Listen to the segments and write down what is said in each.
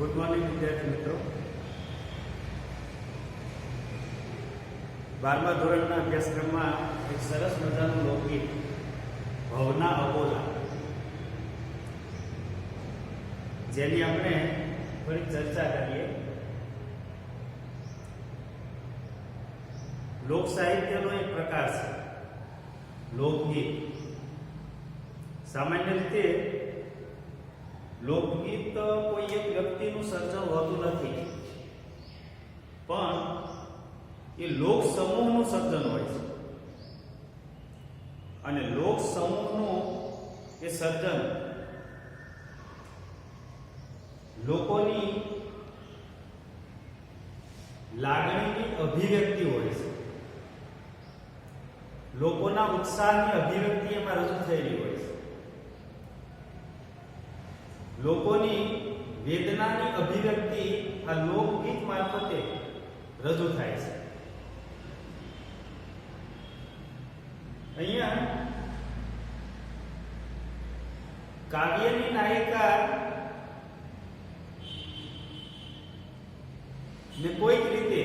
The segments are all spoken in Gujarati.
ગુડ મોર્નિંગ વિદ્યાર્થી મિત્રો. 12મા ધોરણના અભ્યાસક્રમમાં એક સરસ મજાનું લોકગીત ભવના અબોલા, જેની આપણે થોડી ચર્ચા કરીએ. લોક સાહિત્યનો એક પ્રકાર છે લોકગીત. સામાન્ય રીતે લોકગીત કોઈ એક વ્યક્તિનું સર્જન હોતું નથી, પણ એ લોક સમૂહનું સર્જન હોય છે. અને લોક સમૂહનું એ સર્જન લોકોની લાગણીની અભિવ્યક્તિ હોય છે. લોકોના ઉત્સાહની અભિવ્યક્તિ એમાં રજૂ થયેલી હોય છે. લોકોની વેદનાની અભિવ્યક્તિ આ લોકગીત મારફતે રજૂ થાય છે. અહીંયા કાવ્યની નાયિકા ને કોઈક રીતે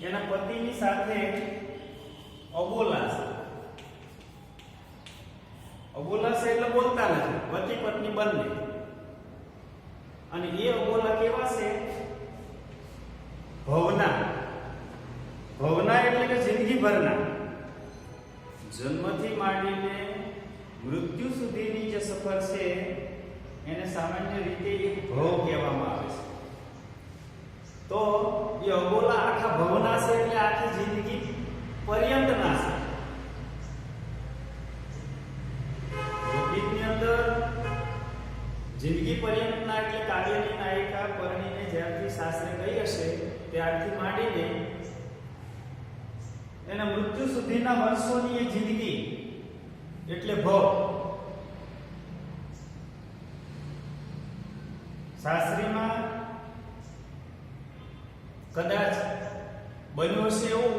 એના પતિની સાથે અબોલા છે. અબોલા છે એટલે બોલતા નથી, પતિ પત્ની બંને. અને એ અબોલા કેવા છે? ભવના. ભવના એટલે કે જિંદગીભરના, જન્મથી માંડીને મૃત્યુ સુધીની જે સફર છે એને સામાન્ય રીતે એક ભવ કહેવામાં આવે છે. તો એ અબોલા આખા ભવના છે એટલે આખી જિંદગી પર્યંતના છે. લોકગીતની અંદર જિંદગી પર્યંતના એટલે કાવ્યની નાયિકા પરણીને જ્યારથી સાસરે ગઈ હશે ત્યારથી માંડીને એના મૃત્યુ સુધીના વર્ષોની એ જિંદગી એટલે ભવ. સાસરીમાં કદાચ બન્યું હશે એવું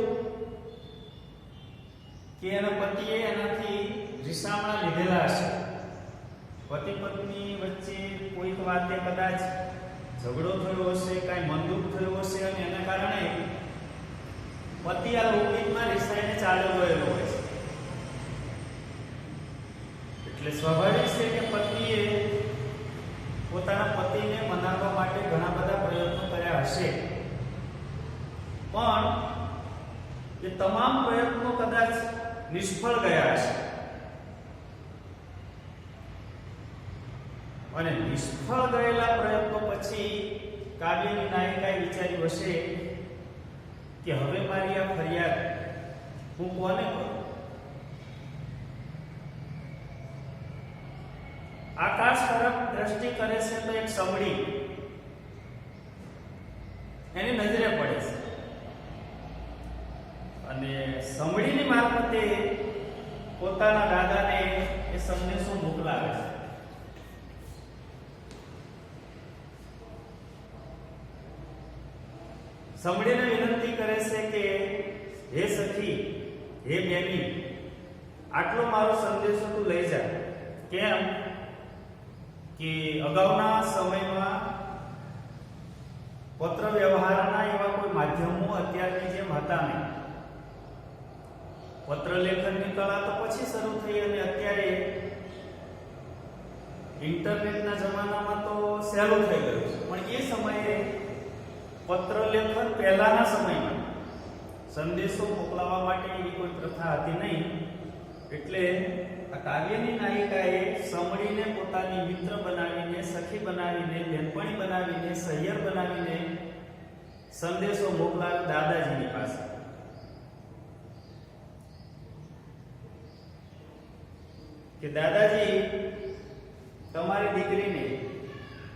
કે એના પતિએ એનાથી રીસામણા લીધેલા હશે. પતિ પત્ની વચ્ચે કોઈક વાતે કદાચ ઝઘડો થયો હશે, કાંઈ મનદુખ થયું હશે, અને એના કારણે પતિ આ લોકગીતમાં રીસાઈને ચાલ્યો ગયેલો હોય છે. એટલે સ્વાભાવિક છે કે પત્નીએ પોતાના પતિને મનાવવા માટે ઘણા બધા પ્રયત્નો કર્યા હશે, પણ એ તમામ પ્રયત્નો કદાચ નિષ્ફળ ગયા હશે. અને નિષ્ફળ ગયેલા પ્રયત્નો પછી કાવ્યની નાયિકાએ વિચાર્યું હશે કે હવે મારી આ ફરિયાદ હું કોને કરું? આકાશ તરફ દ્રષ્ટિ કરે છે તો એક સમડી એની નજરે પડે છે, અને સમડીની મારફતે પોતાના દાદાને એ સંદેશો મોકલાવે છે. સમડીને વિનંતી કરે છે કે હે સખી, હે બેની, આટલો મારો સંદેશો તું લઈ જા. કેમ કે અગાઉના સમયમાં પત્ર વ્યવહારના એવા કોઈ માધ્યમો અત્યારની જેમ હતા નહીં. પત્ર લેખનની કળા તો પછી શરૂ થઈ, અને અત્યારે ઇન્ટરનેટના જમાનામાં તો સહેલું થઈ ગયું છે. પણ એ સમયે પત્ર લેખન પહેલાના સમયમાં સંદેશો મોકલાવવા માટે એવી કોઈ પ્રથા હતી નહીં. એટલે આ કાવ્યની નાયિકાએ સમડીને પોતાની મિત્ર બનાવીને, સખી બનાવીને, બેનપણી બનાવીને, સહિયર બનાવીને સંદેશો મોકલાવ્યો દાદાજીની પાસે કે દાદાજી, તમારી દીકરીને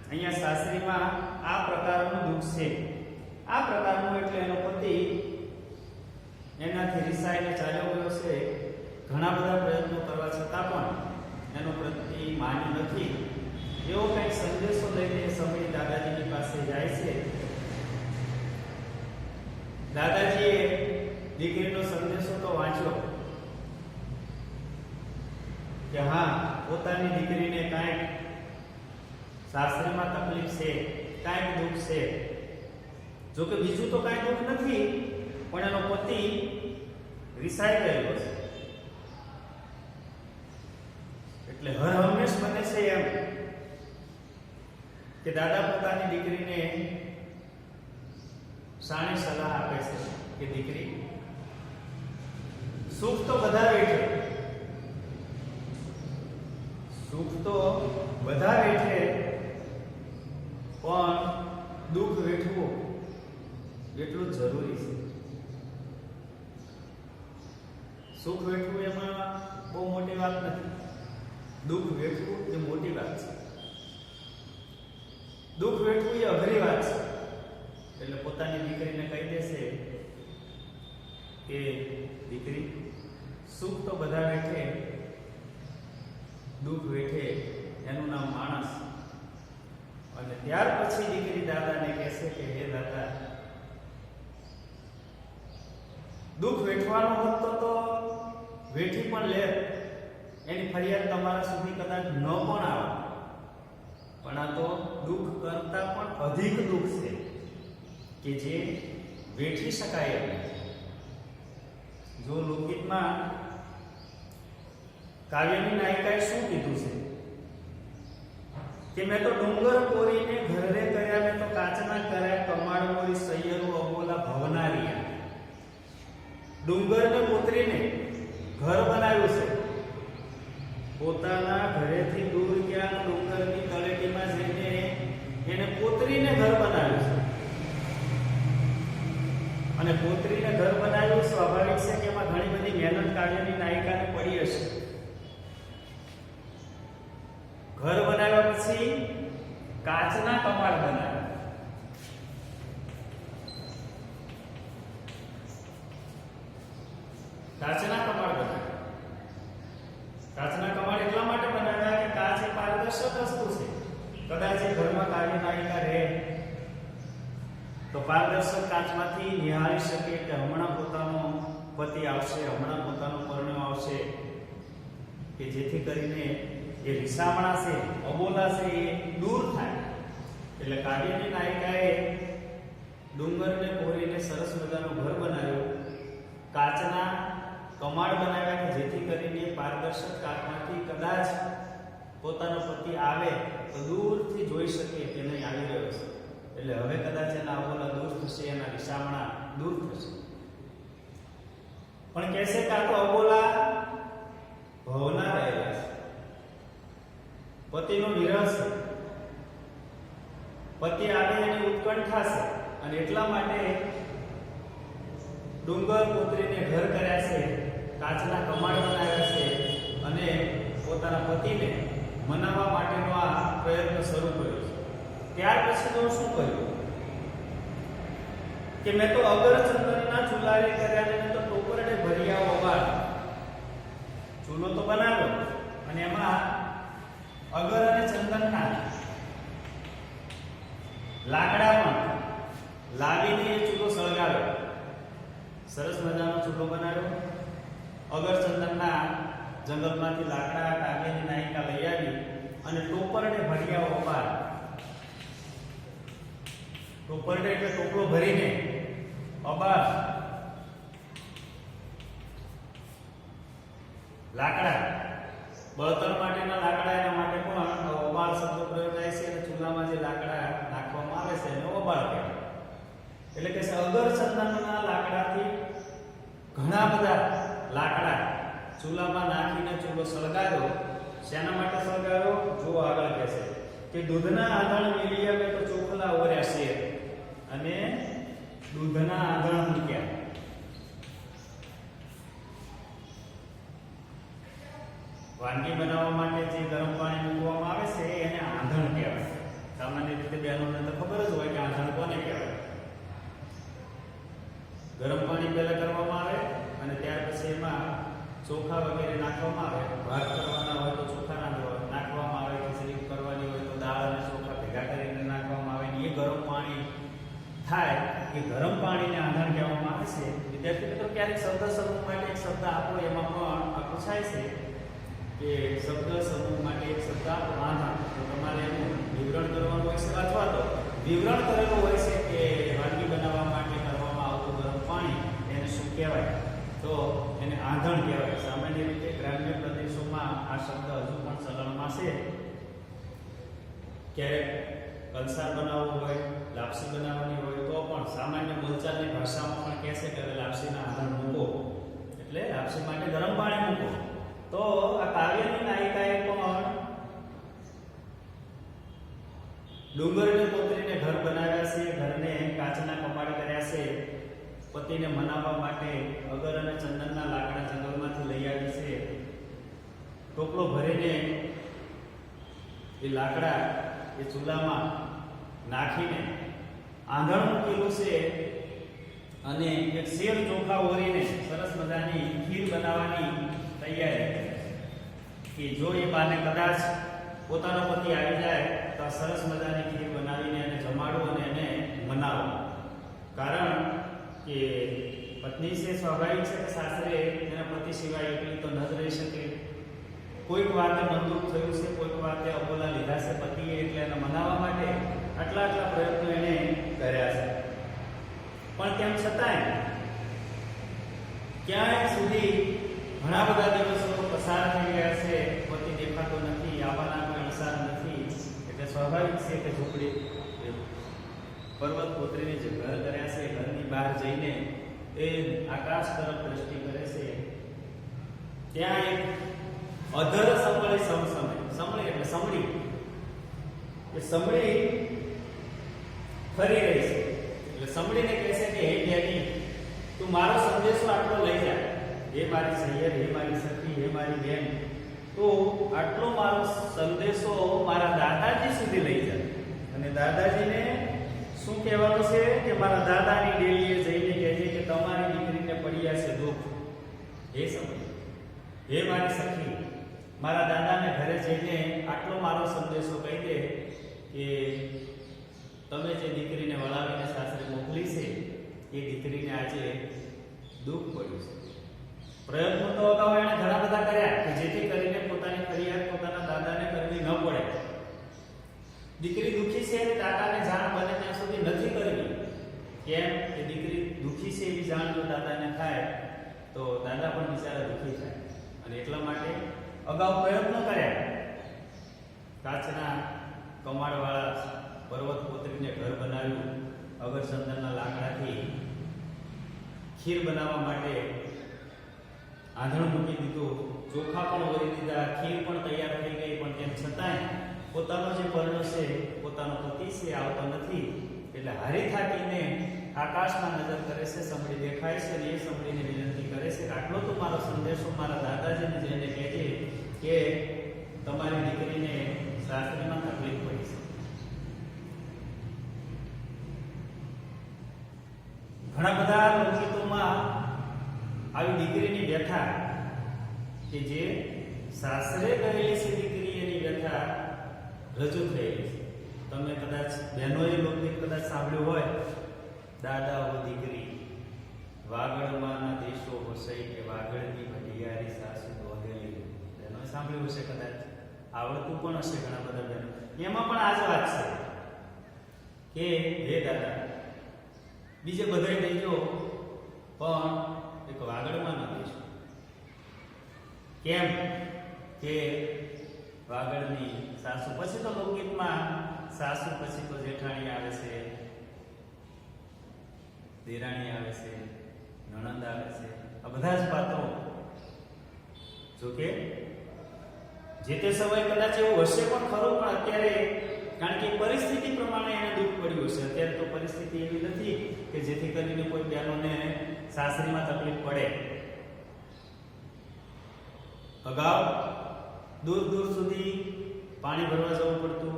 અહીંયા સાસરીમાં આ પ્રકારનું દુઃખ છે. આ પ્રકારનું એટલે એનો પતિ એનાથી રિસાઈને ચાલ્યો ગયો છે. ઘણા બધા પ્રયત્નો કરવા છતાં પણ એનો પતિ માન્યો નથી. એવો કંઈક સંદેશો લઈને સમય દાદાજીની પાસે જાય છે. દાદાજીએ દીકરીનો સંદેશો તો વાંચ્યો કે હા, પોતાની દીકરીને કાંઈક સાસરીમાં તકલીફ છે, કાંઈક દુઃખ છે. જો કે બીજું તો કાંઈ દુઃખ નથી, પણ એનો પતિ રિસાઈ ગયેલો છે. એટલે હર હંમેશ બને છે એમ કે દાદા પોતાની દીકરીને સાણી સલાહ આપે છે કે દીકરી, સુખ તો બધા વેઠે, સુખ તો બધા વેઠે, પણ દુઃખ વેઠવું એટલું જ જરૂરી છે. સુખ વેઠવું એમાં બહુ મોટી વાત નથી, દુઃખ વેઠવું એ મોટી વાત છે. દુઃખ વેઠવું એ અઘરી વાત છે. એટલે પોતાની દીકરીને કહી દેશે કે દીકરી, સુખ તો બધા વેઠે, દુઃખ વેઠે એનું નામ માણસ. અને ત્યાર પછી દીકરી દાદાને કહેશે કે હે દાદા, દુઃખ વેઠવાનો હોત તો વેઠી પણ લે, એની ફરિયાદ તમારા સુધી કદાચ ન પણ આવે, પણ આ તો દુઃખ કરતા પણ અધિક દુઃખ છે કે જે વેઠી શકાય એમ. જો લોકગીતમાં કાવ્યની નાયિકાએ શું કીધું છે કે મેં તો ડુંગર કોરીને ઘરે કર્યા, મેં તો કાચના કર્યા કમાડ મોરી સૈયરો અબોલા ભવનારિયા. ડુંગરને કોતરીને ઘર બનાવ્યું છે, પોતાના ઘરેથી દૂર ક્યાંક ડુંગરની તળેટીમાં જઈને એને કોતરીને ઘર બનાવ્યું છે. અને કોતરીને ઘર બનાવ્યું સ્વાભાવિક છે કે એમાં ઘણી બધી મહેનત કાવ્યની નાયિકાને પડી હશે. ઘર બનાવ્યા પછી કાચના કમાડ બનાવ્યા. કાચના કમાડ બનાવ્યા. કાચના કમાડ એટલા માટે બનાવ્યા કે કાચ એ પારદર્શક વસ્તુ છે. કદાચ એ ઘરમાં કાવ્ય નાયિકા રહે તો પારદર્શક કાચમાંથી નિહાળી શકે કે હમણાં પોતાનો પતિ આવશે, હમણાં પોતાનો પરણ્યો આવશે, કે જેથી કરીને એ રીસામણા છે, અબોલા છે, એ દૂર થાય. એટલે કાવ્યની નાયિકાએ ડુંગરને કોરીને સરસ મજાનું ઘર બનાવ્યું, કાચના કમાડ બનાવ્યા કે જેથી કરીને પારદર્શક કાચમાંથી કદાચ પોતાનો પતિ આવે તો દૂરથી જોઈ શકે કે નહીં આવી રહ્યો છે. એટલે હવે કદાચ એના અબોલા દૂર થશે, એના રીસામણા દૂર થશે. પણ કહેશે કે આ તો અબોલા ભવના રહેલા છે, પતિનો વિરહ છે, પતિ આવે એની ઉત્કંઠા છે, અને એટલા માટે ડુંગર કોતરીને ઘર કર્યા છે, કાચના કમાડ બનાવ્યા છે, અને પોતાના પતિને મનાવવા માટેનો આ પ્રયત્ન શરૂ કર્યો છે. ત્યાર પછી તો શું કર્યું કે મેં તો અગર ચંદનના ચૂલારે કર્યા, મેં તો ટોપરડે ભર્યા વગાડ. ચૂલો તો બનાવ્યો અને એમાં અગર અને ચંદનના લાકડામાં લાવીને એ ચૂલો સળગાવ્યો. સરસ મજાનો ચૂલો બનાવ્યો. અગર ચંદનના જંગલમાંથી લાકડા કાવ્યની નાયિકા લઈ આવી અને ટોપરડે ભર્યા વગાડ. ટોપરડે એટલે ટોપલો ભરીને, અબાર લાકડા, બળતણ માટેના લાકડા, એના માટે પણ ઓબાળ શબ્દ પ્રયોગ થાય છે. અને ચૂલામાં જે લાકડા નાખવામાં આવે છે એને ઓબાળ કહેવાય. એટલે કે અગર ચંદનના લાકડાથી ઘણા બધા લાકડા ચૂલામાં નાખીને ચૂલો સળગાવ્યો. શેના માટે સળગાવ્યો? જો આગળ કહેશે કે દૂધના આંધણ મેલિયા મેં તો ચોખલા ઓર્યા છે, અને દૂધના આંધણ મૂક્યા. વાનગી બનાવવા માટે જે ગરમ પાણી મૂકવામાં આવે છે એને આંધણ કહેવાય. સામાન્ય રીતે બહેનોને તો ખબર જ હોય કે આંધણ કોને કહેવાય. ગરમ પાણી પહેલા કરવામાં આવે અને ત્યાર પછી એમાં ચોખા વગેરે નાખવામાં આવે. ભાત કરવાના હોય તો ચોખા નાખવામાં આવે, ખીચડી કરવાની હોય તો દાળ અને ચોખા ભેગા કરીને નાખવામાં આવે. એ ગરમ પાણી થાય એ ગરમ પાણીને આંધણ કહેવામાં આવે છે. વિદ્યાર્થી મિત્રો, ક્યારેક શબ્દ સમૂહ માટે એક શબ્દ આપો એમાં પણ પૂછાય છે કે શબ્દ સમૂહ માટે એક શબ્દાર્થ આંધણ, તો તમારે એનું વિવરણ કરવાનું હોય છે, અથવા તો વિવરણ કરેલું હોય છે કે વાનગી બનાવવા માટે કરવામાં આવતું ગરમ પાણી એને શું કહેવાય, તો એને આંધણ કહેવાય. સામાન્ય રીતે ગ્રામ્ય પ્રદેશોમાં આ શબ્દ હજુ પણ ચલણમાં છે. ક્યારેક કંસાર બનાવવું હોય, લાપસી બનાવવાની હોય તો પણ સામાન્ય બોલચાલની ભાષામાં પણ કહે છે કે હવે લાપસીના આંધણ મૂકો, એટલે લાપસી માટે ગરમ પાણી મૂકો. તો આ કાવ્યની નાયિકાએ પણ ડુંગરને કોતરીને ઘર બનાવ્યા છે, ઘરને કાચના કમાડ કર્યા છે, પતિને મનાવવા માટે અગર અને ચંદનના લાકડા જંગલમાંથી લઈ આવી છે, ટોપલો ભરીને એ લાકડા એ ચૂલામાં નાખીને આંધણ મૂકેલું છે, અને એક શેર ચોખા ઓરીને સરસ મજાની ખીર બનાવવાની તૈયારી કે જો એ બાને કદાચ પોતાનો પતિ આવી જાય તો સરસ મજાની ખીર બનાવીને એને જમાડો અને એને મનાવો. કારણ કે પત્ની છે સ્વાભાવિક છે કે સાસરે એના પતિ સિવાય એકલી તો ન જ રહી શકે. કોઈક વાતે મનદુખ થયું છે, કોઈક વાતે અબોલા લીધા છે પતિએ, એટલે એને મનાવવા માટે આટલા પ્રયત્નો એને કર્યા છે. પણ તેમ છતાંય ક્યાંય સુધી ઘણા બધા દિવસો પસાર થઈ ગયા છે, પતિ દેખાતો નથી, આવવાના કોઈ અણસાર નથી, એટલે સ્વાભાવિક છે કે ઝૂંપડી પર્વત કોતરીને જે ઘર કર્યા છે, ઘરની બહાર જઈને એ આકાશ તરફ દ્રષ્ટિ કરે છે. ત્યાં એક અધર સંભળે સમળે એટલે સમળી, એ સમળી ફરી રહી છે. એટલે સમળીને કહે છે કે હે જ્ઞાની, તું મારો સંદેશો આટલો લઈ જા, હે મારી સૈયર, હે મારી સખી, હે મારી બેન, તો આટલો મારો સંદેશો મારા દાદાજી સુધી લઈ જા. અને દાદાજીને શું કહેવાનું છે કે મારા દાદાની ડેલીએ જઈને કહેજે કે તમારી દીકરીને પડ્યા છે દુઃખ. હે સમળી, હે મારી સખી, મારા દાદાને ઘરે જઈને આટલો મારો સંદેશો કહી દે કે તમે જે દીકરીને વળાવીને સાસરે મોકલી છે એ દીકરીને આજે દુઃખ પડ્યું છે. પ્રયત્નો તો અગાઉ એણે ઘણા બધા કર્યા કે જેથી કરીને પોતાની ફરિયાદ પોતાના દાદાને કરવી ન પડે. દીકરી દુઃખી છે અને દાદાને જાણ બને ત્યાં સુધી નથી કરવી. કેમ કે દીકરી દુઃખી છે એવી જાણ જો દાદાને થાય તો દાદા પણ બિચારા દુઃખી થાય, અને એટલા માટે અગાઉ પ્રયત્નો કર્યા. કાચના કમાડવાળા પર્વત કોતરીને ઘર બનાવ્યું, અગર ચંદનના લાકડાથી ખીર બનાવવા માટે આંધણ મૂકી દીધું, ચોખા પણ ઓરી દીધા, ખીર પણ તૈયાર થઈ ગઈ, પણ તેમ છતાંય પોતાનો જે પર્ણ છે, પોતાનો પતિ છે આવતો નથી. એટલે હારી થાકીને આકાશમાં નજર કરે છે, સમળી દેખાય છે, અને એ સમળીને વિનંતી કરે છે કે આટલો તો મારો સંદેશો મારા દાદાજીને જઈને કહેજે કે તમારી દીકરીને સાસરીમાં તકલીફ પડી છે. ઘણા બધા લોકગીતોમાં આવી દીકરીની વ્યથા કે જે સાસરે ગયેલી છે દીકરી એની વ્યથા રજૂ થયેલી છે. તમે કદાચ બહેનોએ લોકગીત કદાચ સાંભળ્યું હોય, દાદા ઓ દીકરી વાગડમાંના દેશો હોસઈ કે વાગડની ભટિયારી સાસુ દોહેલી. બહેનોએ સાંભળ્યું હશે, કદાચ આવડતું પણ હશે ઘણા બધા બહેનો. એમાં પણ આ જ વાત છે કે હે દાદા, બીજે બધાય દેજો પણ એક વાગડમાં ન દેશો. કેમ કે વાગડની સાસુ, પછી તો લોકગીતમાં સાસુ પછી તો જેઠાણી આવે છે, દેરાણી આવે છે, નણંદ આવે છે, આ બધા જ પાત્રો. જોકે જે તે સમયે કદાચ એવું હશે પણ ખરું, પણ અત્યારે કારણ કે પરિસ્થિતિ પ્રમાણે એને દુઃખ પડ્યું હશે. અત્યારે તો પરિસ્થિતિ એવી નથી કે જેથી કરીને કોઈ બહેનોને સાસરીમાં તકલીફ પડે. અગાઉ દૂર દૂર સુધી પાણી ભરવા જવું પડતું,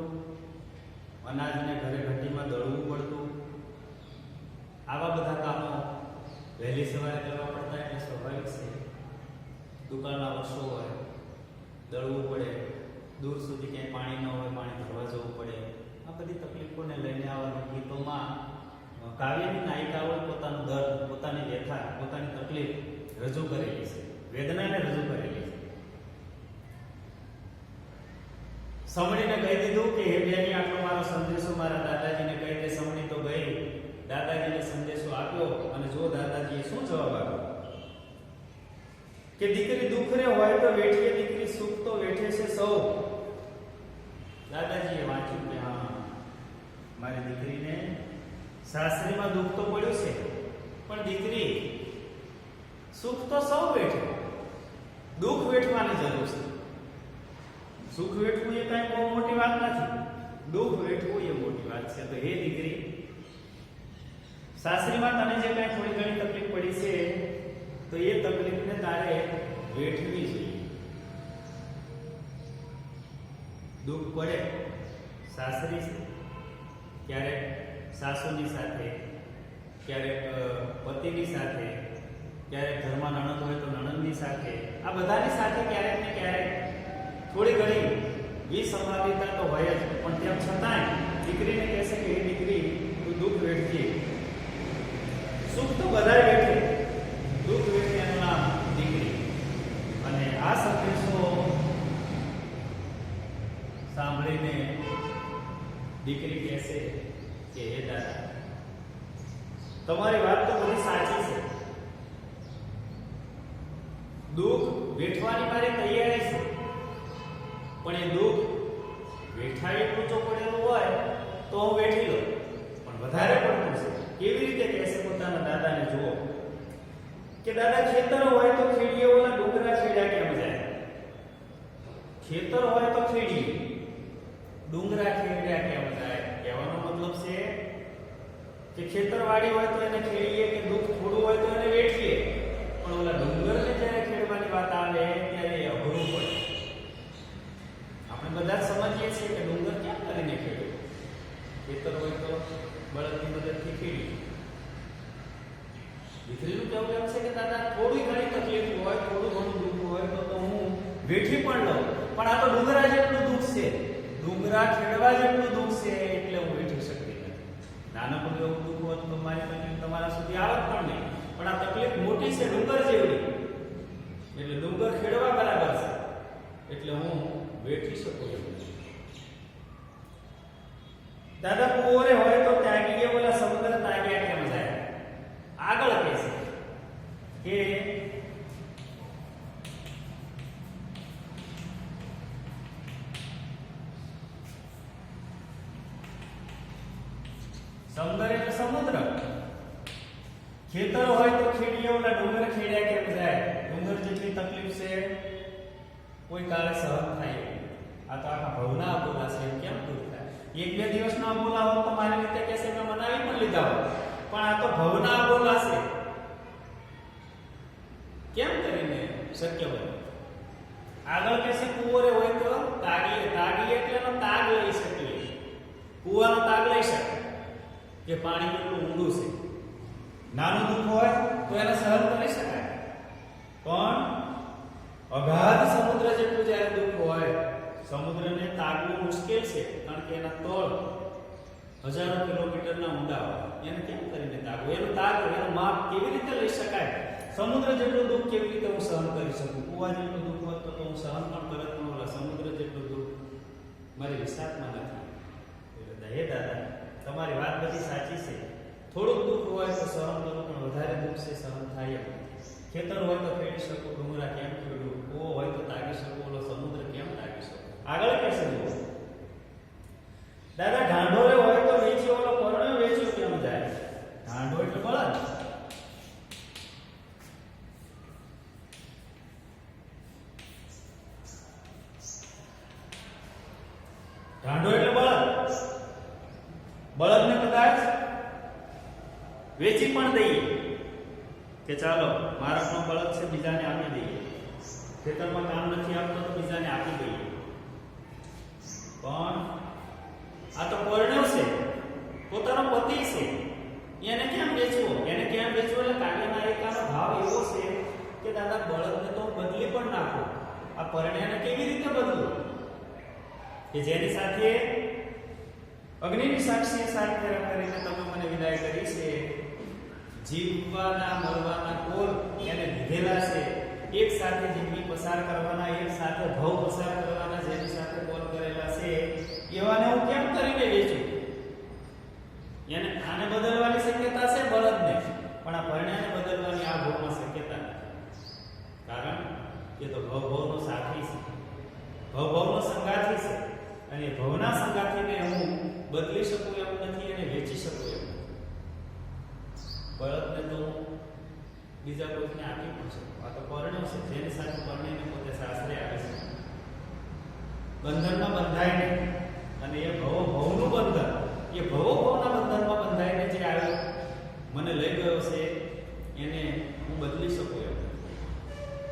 અનાજને ઘરે ઘંટીમાં દળવું પડતું. આવા બધા કામો વહેલી સવારે કરવા પડતા, એટલે સ્વાભાવિક છે દુકાળના વર્ષો હોય, દળવું પડે, દૂર સુધી ક્યાંય પાણી ન હોય, પાણી ભરવા જવું પડે. આ બધી તકલીફોને લઈને આવા ગીતોમાં કાવ્યની નાયિકાઓએ પોતાનું દર્દ, પોતાની વ્યથા, પોતાની તકલીફ રજૂ કરેલી છે, વેદનાને રજૂ કરેલી છે. સમણીને કહી દીધું કે હે બેની આટલો મારો સંદેશો મારા દાદાજીને કહી દે. સમણી તો ગઈ, દાદાજીને સંદેશો આપ્યો અને જો દાદાજીએ શું જવાબ આપ્યો કે દીકરી દુઃખરે હોય તો વેઠીએ, દીકરી સુખ તો વેઠે છે સૌ. દાદાજીએ વાંચ્યું કે હા, મારી દીકરીને સાસરીમાં દુઃખ તો પડ્યું છે, પણ દીકરી સુખ તો સૌ વેઠે. દુઃખ વેઠવાની જરૂર છે. સુખ વેઠવું એ કઈ બહુ મોટી વાત નથી, દુઃખ વેઠવું એ મોટી વાત છે. તો હે દીકરી, સાસરીમાં તને જે કઈ થોડી ઘણી તકલીફ પડી છે તો એ તકલીફને તારે વેઠવી જોઈએ. દુઃખ પડે, સાસરી છે, ક્યારેક સાસુની સાથે, ક્યારેક પતિની સાથે, ક્યારેક ઘરમાં નણંદ હોય તો નણંદની સાથે, આ બધાની સાથે ક્યારેક ને ક્યારેક થોડી ઘણી વિસંવાદિતા તો હોય જ. પણ તેમ છતાંય દીકરીને કહેશે કે એ દીકરી તું દુઃખ વેઠજે. સુખ તો બધાય વેઠે, દુઃખ વેઠે એનું નામ દીકરી. અને આ સંદેશો સાંભળીને દીકરી કહેશે કે હે દાદા, તમારી વાત તો બધી સાચી છે, દુઃખ વેઠવાની મારી તૈયારી છે, પણ એ દુઃખ વેઠાય એટલું જો પડેલું હોય તો હું વેઠી લઉં, પણ વધારે પડતું છે. કેવી રીતે કહેશે પોતાના દાદાને? જુઓ કે દાદા, ખેતર હોય તો ખેડીએ, ઓલા ડુંગરા ખેડ્યા કેમ જાય? ખેતર હોય તો ખેડીએ, ડુંગરા ખેડ્યા કેમ જાય? કહેવાનો મતલબ છે કે ખેતરવાડી હોય તો એને ખેડીએ, કે દુઃખ થોડું હોય તો એને વેઠીએ, પણ ઓલા ડુંગરને જ્યારે ખેડવાની વાત આવે ત્યારે એ અઘરું પડે. આપણે બધા જ સમજીએ છીએ કે ડુંગર કેમ કરીને ખેડ્યો? ખેતર હોય તો બળદની મદદથી ખેડી. દીકરીનું કહેવું એમ છે કે દાદા, થોડી ઘણી તકલીફ હોય, થોડું ઘણું દુઃખ હોય તો હું વેઠી પણ લઉં, પણ આ તો ડુંગરા જેટલું દુઃખ છે, ડુંગરા ખેડવા જેટલું દુઃખ છે, એટલે હું વેઠી શકતી નથી. નાનકડું એવું દુઃખ હોત તો મારી તકલીફ તમારા સુધી આવત પણ નહીં, પણ આ તકલીફ મોટી છે, ડુંગર જેવડી, એટલે ડુંગર ખેડવા બરાબર છે, એટલે હું વેઠી શકું એમ. દાદા, કુંવરે હોય તો ત્યાગીએ, ઓલા સમુદ્ર ત્યાગ્યા કેમ જાય? આગળ કહેશે કે સમુદ્ર એટલે સમુદ્ર, ખેતર હોય તો ખેડીએ, ઓલા ડુંગર ખેડ્યા કેમ જાય? ડુંગર જેટલી તકલીફ છે કોઈ કાળે સહન થાય. આ તો આખા ભવના અબોલા છે, કેમ દૂર થાય? એક બે દિવસના અબોલા હોત તો મારી રીતે કહેશે મેં મનાવી પણ લીધા હોત, પણ આ તો ભવના અબોલા છે, કેમ કરીને શક્ય બને? આગળ કહેશે કુંવરે હોય તો તાગીએ, તાગીએ એટલે એનો તાગ લઈ શકીએ, કુવાનો તાગ લઈ શકે કે પાણી કેટલું ઊંડું છે. નાનું દુઃખ હોય તો એને સહન કરી શકાય, પણ અગાધ સમુદ્ર જેટલું જ્યારે દુઃખ હોય, સમુદ્રને તાગવું મુશ્કેલ છે, કારણ કે એના તળ હજારો કિલોમીટરના ઊંડા હોય, એને કેમ કરીને તાગવું? એનું તાગ, એનું માપ કેવી રીતે લઈ શકાય? સમુદ્ર જેટલું દુઃખ કેવી રીતે હું સહન કરી શકું? કુવા જેટલું દુઃખ હોત તો હું સહન પણ કરત, પણ ઓલા સમુદ્ર જેટલું દુઃખ મારી વિસાતમાં નથી. એટલે હે દાદા, તમારી વાત બધી સાચી છે, થોડુંક દુઃખ હોય તો સહન કરું, પણ વધારે દુઃખ છે સહન થાય એમ. ખેતર હોય તો ખેડી શકું, ડુંગરા કેમ ખેડું? કૂવો હોય તો તાગી શકું, ઓલો સમુદ્ર કેમ તાગી શકું? આગળ કહેશે દાદા, ઢાંઢોરે હોય તો વેચી, ઓલો પરણ્યો વેચ્યો કેમ જાય? ઢાંઢો એટલે બળદ, ઢાંઢો એટલે બળદ. બળદને કદાચ વેચી પણ દઈએ કે ચાલો મારા પણ બળદ છે, બીજાને આપી દઈએ, ખેતરમાં કામ નથી આપતો તો બીજાને આપી દઈએ, પણ આ તો પરણ્યો છે, પોતાનો પતિ છે, એને કેમ વેચવો? એને કેમ વેચવો? એટલે કાવ્યના એકાનો ભાવ એવો છે કે દાદા, બળદને તો બદલી પણ નાખો, આ પરણ્યાને કેવી રીતે બદલું? કે જેની સાથે અગ્નિની સાક્ષી સાથે કરીને તમે મને વિદાય કરી છે, જીવવાના મરવાના કોલ એને લીધેલા છે, એક સાથે જિંદગી પસાર કરવાના, એક સાથે ભવ પસાર કરવાના, જેની સાથે કોલ કરેલા છે એવાને હું કેમ કરીને વેચું? એને આને બદલવાની શક્યતા છે બળદને, પણ આ પરણ્યાને બદલવાની આ ભવમાં શક્યતા નથી. કારણ કે તો ભવનો સાથી છે, ભવનો સંગાથી છે, અને ભવના સંગાથીને હું બદલી શકું એમ નથી અને વેચી શકું એમ નથી. બળદને તો બીજા કોઈને આપી પણ શકું. આ તો પરણ્યો છે, જેની સાથે પરણીને પોતે સાસરે આવે છે, બંધનમાં બંધાય નહીં. અને એ ભવનું બંધન, એ ભવના બંધનમાં બંધાઈને જે આવ્યો મને લઈ ગયો છે એને હું બદલી શકું એમ.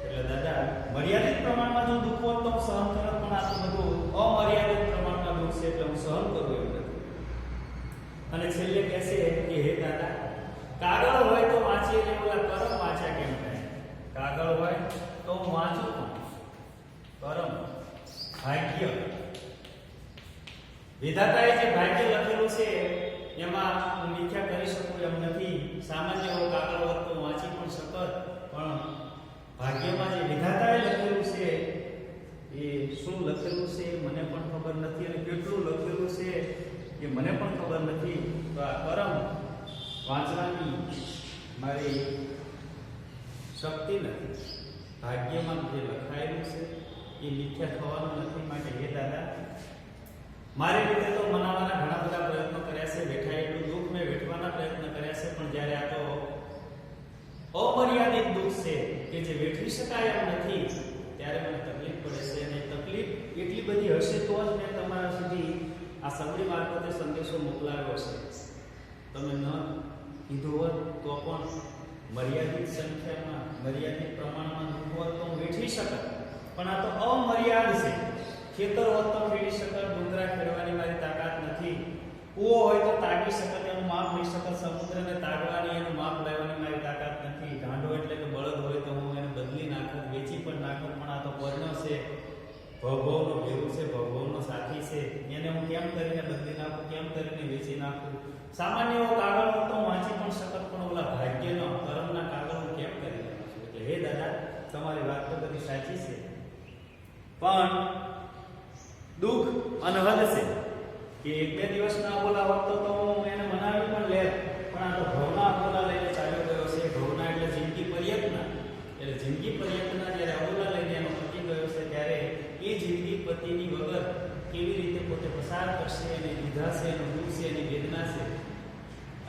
એટલે દાદા મર્યાદિત પ્રમાણમાં જો દુઃખ હોત તો સહન કરત, પણ આ તો બધું અમર્યાદિત પ્રમાણમાં દુઃખ છે એટલે હું સહન કરું એમ નથી. અને છેલ્લે કહે છે કે હે દાદા, કાગળ હોય તો વાંચીએ ને ઓલા કરમ વાંચ્યા કેમ થાય? કાગળ હોય તો હું વાંચું પણ કરમ, ભાગ્ય, વિધાતાએ જે ભાગ્ય લખેલું છે એમાં હું વ્યાખ્યા કરી શકું એમ નથી. સામાન્ય એવો કાગળ હોત તો વાંચી પણ શકત, પણ ભાગ્યમાં જે વિધાતાએ લખેલું છે એ શું લખેલું છે મને પણ ખબર નથી, અને કેટલું લખેલું છે એ મને પણ ખબર નથી. તો આ કરમ વાંચવાની મારી શક્તિ નથી. ભાગ્યમાં જે લખાયેલું છે એ મિથ્યા થવાનું નથી. માટે હે દાદા, મારી રીતે તો મનાવવાના ઘણા બધા પ્રયત્નો કર્યા છે, વેઠાય એટલું દુઃખ મેં વેઠવાના પ્રયત્ન કર્યા છે, પણ જ્યારે આ તો અમર્યાદિત દુઃખ છે કે જે વેઠવી શકાય એમ નથી, ત્યારે મને તકલીફ પડે છે. અને તકલીફ એટલી બધી હશે તો જ મેં તમારા સુધી આ સંગડી મારફતે સંદેશો મોકલાવ્યો છે. તમે ન કીધું હોત તો પણ મર્યાદિત સંખ્યામાં, મર્યાદિત પ્રમાણમાં દુઃખ હોત તો હું વેઠવી શકત, પણ આ તો અમર્યાદ છે. ખેતર હોત તો ખેડી શકત, ડુંગરા ખેડવાની મારી તાકાત નથી. કૂવો હોય તો તાકી શકત, એનું માપ લઈ શકત, સમુદ્રને તાગવાની એનું માપ લેવાની મારી તાકાત નથી. ગાંડો એટલે કે બળદ હોય તો હું એને બદલી નાખત, વેચી પણ નાખત, પણ આ તો પરણ્યો છે, ભવનો ભેરું છે, ભવનો સાથી છે, એને હું કેમ કરીને બદલી નાખું, કેમ કરીને વેચી નાખું? સામાન્ય એવો કાગળ હોય તો હું વાંચી પણ શકત, પણ ઓલા ભાગ્યનો કર્મના કાગળ હું કેમ કરી નાખું છું? એટલે હે દાદા, તમારી વાત તો બધી સાચી છે, પણ દુઃખ અનહદ છે કે એક બે દિવસના અબોલા વખતો તો હું એને મનાવી પણ લે, પણ આ તો ભવના અબોલા લઈને ચાલ્યો ગયો છે. ભવના એટલે જિંદગી પર્યંતના, એટલે જિંદગી પર્યંતના જ્યારે અબોલા લઈને એનો પતિ ગયો છે, ત્યારે એ જિંદગી પતિની વગર કેવી રીતે પોતે પસાર કરશે, એની વિધા છે, એનું દુઃખ છે, એની વેદના છે,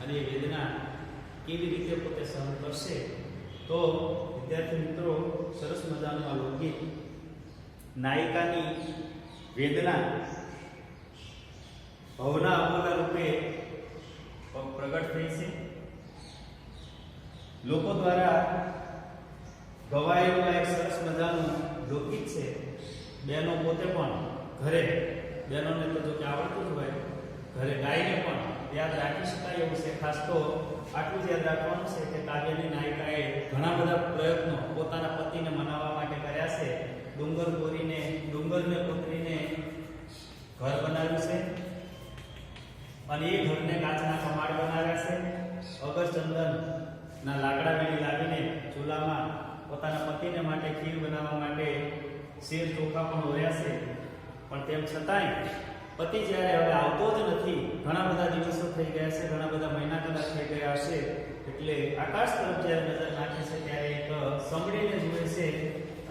અને એ વેદના કેવી રીતે પોતે સહન કરશે? તો વિદ્યાર્થી મિત્રો, સરસ મજાનું આ લોકગીત નાયિકાની વેદના ભવના અબોલા રૂપે પ્રગટ થઈ છે. લોકો દ્વારા ગવાયેલું એક સરસ મજાનું લોકગીત છે. બહેનો પોતે પણ ઘરે, બહેનોને તો જો કે આવડતું જ હોય, ઘરે ગાઈને પણ યાદ રાખી શકાય એવું છે. ખાસ તો આટલું જ યાદ રાખવાનું છે કે કાવ્યની નાયિકાએ ઘણા બધા પ્રયત્નો પોતાના પતિને મનાવવા માટે કર્યા છે. ડુંગર કોરીને, ડુંગરને કોતરીને ઘર બનાવ્યું છે, અને એ ઘરને કાચના કમાડ બનાવ્યા છે. અગરચંદનના લાકડા વીણી લાવીને ચૂલામાં પોતાના પતિને માટે ખીર બનાવવા માટે શેર ચોખા પણ ઓર્યા છે. પણ તેમ છતાંય પતિ જ્યારે હવે આવતો જ નથી, ઘણા બધા દિવસો થઈ ગયા છે, ઘણા બધા મહિના કદાચ થઈ ગયા હશે, એટલે આકાશ તરફ જ્યારે નજર નાખે છે ત્યારે એક સમડીને જુએ છે,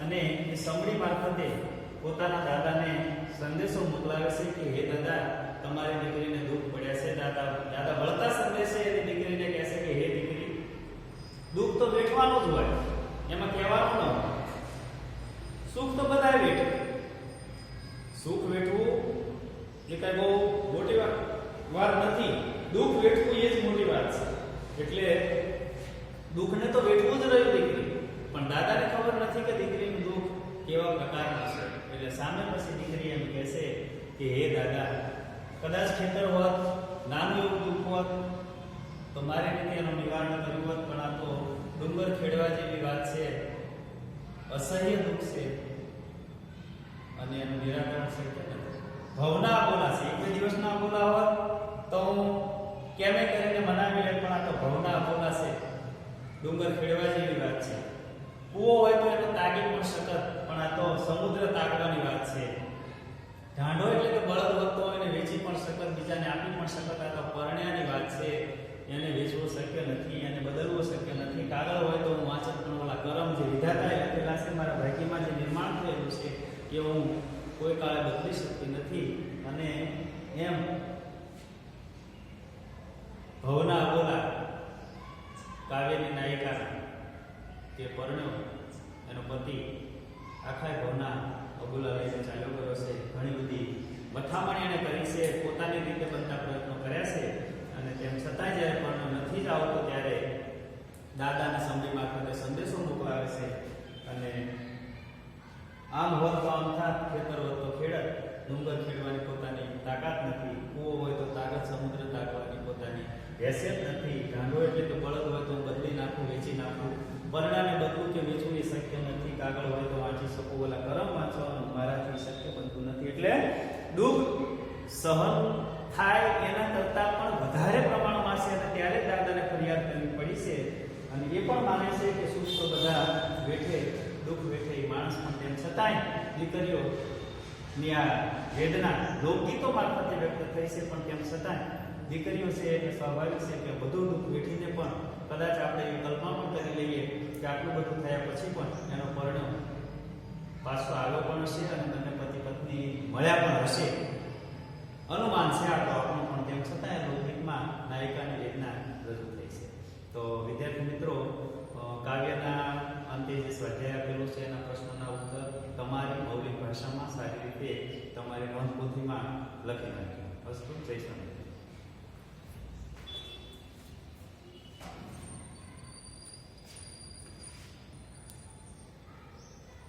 અને એ સમડી મારફતે પોતાના દાદાને સંદેશો મોકલાવે છે કે હે દાદા, તમારી દીકરીને દુઃખ પડ્યા છે. દાદા વળતા સંદેશે એની દીકરીને કહે છે કે હે દીકરી, દુઃખ તો વેઠવાનું જ હોય, એમાં કહેવાનું ન હોય. સુખ તો બધા વેઠે, સુખ વેઠવું એ કઈ બહુ મોટી વાત નથી. દુઃખ વેઠવું એ જ મોટી વાત છે. એટલે દુઃખને તો વેઠવું જ રહ્યું દીકરી, પણ દાદાને ખબર નથી કે દીકરીનું દુઃખ કેવા પ્રકારનું છે. એટલે સામે પછી દીકરી એમ કહેશે કે હે દાદા, કદાચ ખેતર હોત, નાનું એવું દુઃખ હોત તો મારી રીતે એનું નિવારણ કર્યું હોત, પણ આ તો ડુંગર ખેડવા જેવી વાત છે, અસહ્ય દુઃખ છે, અને એનું નિરાકરણ શક્ય નથી. ભવના બોલા છે, એક બે દિવસના બોલા હોત તો હું કેમે કરીને મનાવી લે, પણ આ તો ભવના બોલા છે, ડુંગર ખેડવા જેવી વાત છે. કૂવો હોય તો એનો તાગી પણ શકત, પણ આ તો સમુદ્ર તાગવાની વાત છે. ઢાંઢો એટલે કે બળદ વધતો હોય એને વેચી પણ શકત, બીજાને આપી પણ શકત. આ તો પરણ્યાની વાત છે, એને વેચવું શક્ય નથી, એને બદલવું શક્ય નથી. કાગળ હોય તો હું વાંચન પણ ઓલા કરમ જે વિધાતાએ લખેલા છે, મારા ભાગ્યમાં જે નિર્માણ થયેલું છે એ હું કોઈ કાળે બદલી શકતી નથી. અને એમ ભવના અબોલા કાવ્યની નાયિકા કે પરણ્યો એનો પતિ આખા ભવના અબોલા લઈને ચાલ્યો ગયો છે. ઘણી બધી મથામણ એને કરી છે, પોતાની રીતે બનતા પ્રયત્નો કર્યા છે, અને તેમ છતાં જ્યારે પરણ્યો નથી જ આવતો ત્યારે દાદાના સમય મારફતે સંદેશો મોકલાવે છે. અને આમ હોત તો આમ થાત, ખેતર હોત તો ખેડત, ડુંગર ખેડવાની પોતાની તાકાત નથી, કૂવો હોય તો તાકાત સમુદ્ર તાકવાની પોતાની હેસિયત નથી, ઢાંઢો એટલે કે બળદ હોય તો બદલી નાખું, વેચી નાખું, પરણાને બદલું કે વેચવું એ શક્ય નથી, કાગળ હોય તો વાંચી શકું, ઓલા કરમ વાંચવાનું મારાથી શક્ય બનતું નથી. એટલે દુઃખ સહન થાય એના કરતાં પણ વધારે પ્રમાણમાં છે, અને ત્યારે જ દાદાને ફરિયાદ કરવી પડી છે. અને એ પણ માને છે કે સુખ તો બધા વેઠે, દુઃખ વેઠે એ માણસ, પણ તેમ છતાંય દીકરીઓની આ વેદના લોકગીતો મારફતે વ્યક્ત થઈ છે. પણ તેમ છતાંય દીકરીઓ છે એટલે સ્વાભાવિક છે કે બધું દુઃખ વેઠીને પણ કદાચ આપણે એવી કલ્પના પણ કરી લઈએ કે આટલું બધું થયા પછી પણ એનો પરણ્યો પાછો આવ્યો પણ હશે, અને બંને પતિ પત્ની મળ્યા પણ હશે, અનુમાન છે આ તો આપણું. પણ તેમ છતાંય લોકગીતમાં નાયિકાની વેદના રજૂ થઈ છે. તો વિદ્યાર્થી મિત્રો, કાવ્યના અંતે જે સ્વાધ્યાય આપેલું છે એના પ્રશ્નોના ઉત્તર તમારી મૌલિક ભાષામાં સારી રીતે તમારી નોંધપોથીમાં લખી નાખ્યો. અસ્તુ, જય સ્વામી.